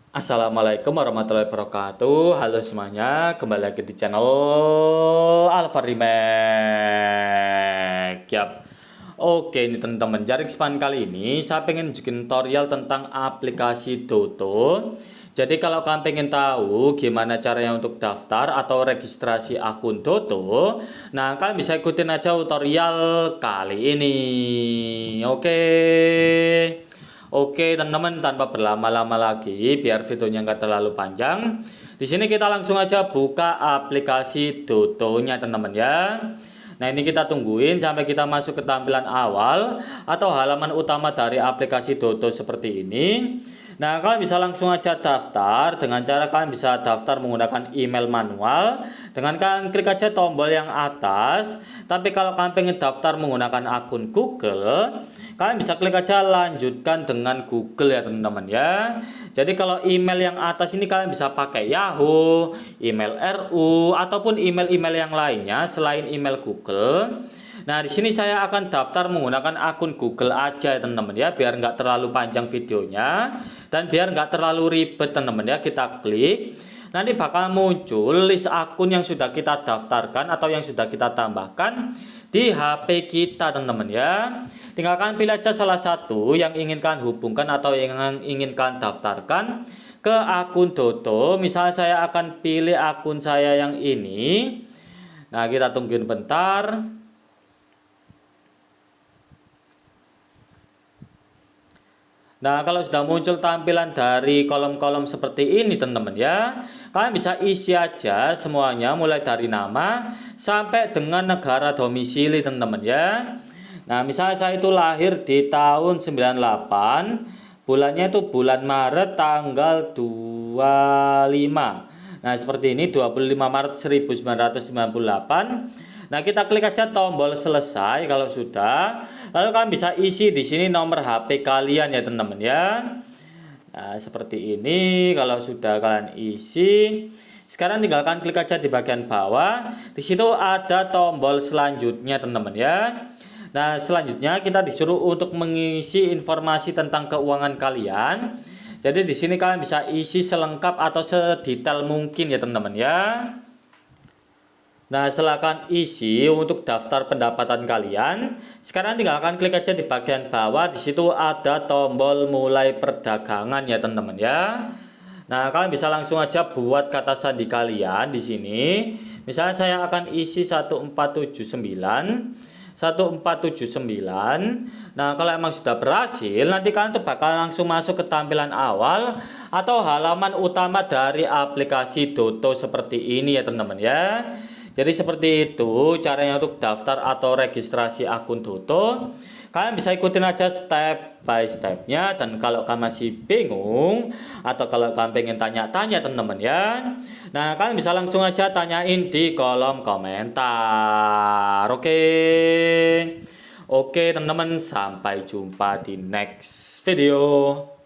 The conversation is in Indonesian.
Assalamualaikum warahmatullahi wabarakatuh. Halo semuanya, kembali lagi di channel Alfa Remake. Yap. Oke, ini teman-teman, Jarik Span kali ini saya pengen bikin tutorial tentang aplikasi Doto. Jadi kalau kalian pengen tahu gimana caranya untuk daftar atau registrasi akun Doto, nah kalian bisa ikutin aja tutorial kali ini. Oke. Oke teman-teman, tanpa berlama-lama lagi biar videonya nggak terlalu panjang, di sini kita langsung aja buka aplikasi Doto-nya teman-teman ya. Nah ini kita tungguin sampai kita masuk ke tampilan awal atau halaman utama dari aplikasi Doto seperti ini. Nah kalian bisa langsung aja daftar dengan cara kalian bisa daftar menggunakan email manual dengan kalian klik aja tombol yang atas. Tapi kalau kalian pengen daftar menggunakan akun Google, kalian bisa klik aja lanjutkan dengan Google ya teman-teman ya. Jadi kalau email yang atas ini kalian bisa pakai Yahoo, email RU ataupun email-email yang lainnya selain email Google. Nah, di sini saya akan daftar menggunakan akun Google aja ya teman-teman ya, biar nggak terlalu panjang videonya dan biar nggak terlalu ribet teman-teman ya. Kita klik, nanti bakal muncul list akun yang sudah kita daftarkan atau yang sudah kita tambahkan di HP kita teman-teman ya. Tinggal kalian pilih aja salah satu yang ingin kalian hubungkan atau yang ingin kalian daftarkan ke akun Doto. Misalnya saya akan pilih akun saya yang ini. Nah, kita tungguin bentar. Nah, kalau sudah muncul tampilan dari kolom-kolom seperti ini teman-teman ya, kalian bisa isi aja semuanya mulai dari nama sampai dengan negara domisili teman-teman ya. Nah, misalnya saya itu lahir di tahun 98, bulannya itu bulan Maret tanggal 25. Nah, seperti ini 25 Maret 1998. Nah, kita klik aja tombol selesai kalau sudah. Lalu kalian bisa isi di sini nomor HP kalian ya teman-teman ya. Nah, seperti ini kalau sudah kalian isi. Sekarang tinggal kalian klik aja di bagian bawah. Di situ ada tombol selanjutnya teman-teman ya. Nah, selanjutnya kita disuruh untuk mengisi informasi tentang keuangan kalian. Jadi di sini kalian bisa isi selengkap atau sedetail mungkin ya teman-teman ya. Nah, silakan isi untuk daftar pendapatan kalian. Sekarang tinggalkan klik aja di bagian bawah. Di situ ada tombol mulai perdagangan ya teman-teman ya. Nah, kalian bisa langsung aja buat kata sandi kalian di sini. Misalnya saya akan isi 1479. 1479. Nah, kalau emang sudah berhasil, nanti kalian tuh bakal langsung masuk ke tampilan awal atau halaman utama dari aplikasi Doto seperti ini ya teman-teman ya. Jadi seperti itu caranya untuk daftar atau registrasi akun Doto. Kalian bisa ikutin aja step by stepnya. Dan kalau kalian masih bingung atau kalau kalian pengen tanya-tanya teman-teman ya, nah kalian bisa langsung aja tanyain di kolom komentar. Oke teman-teman, sampai jumpa di next video.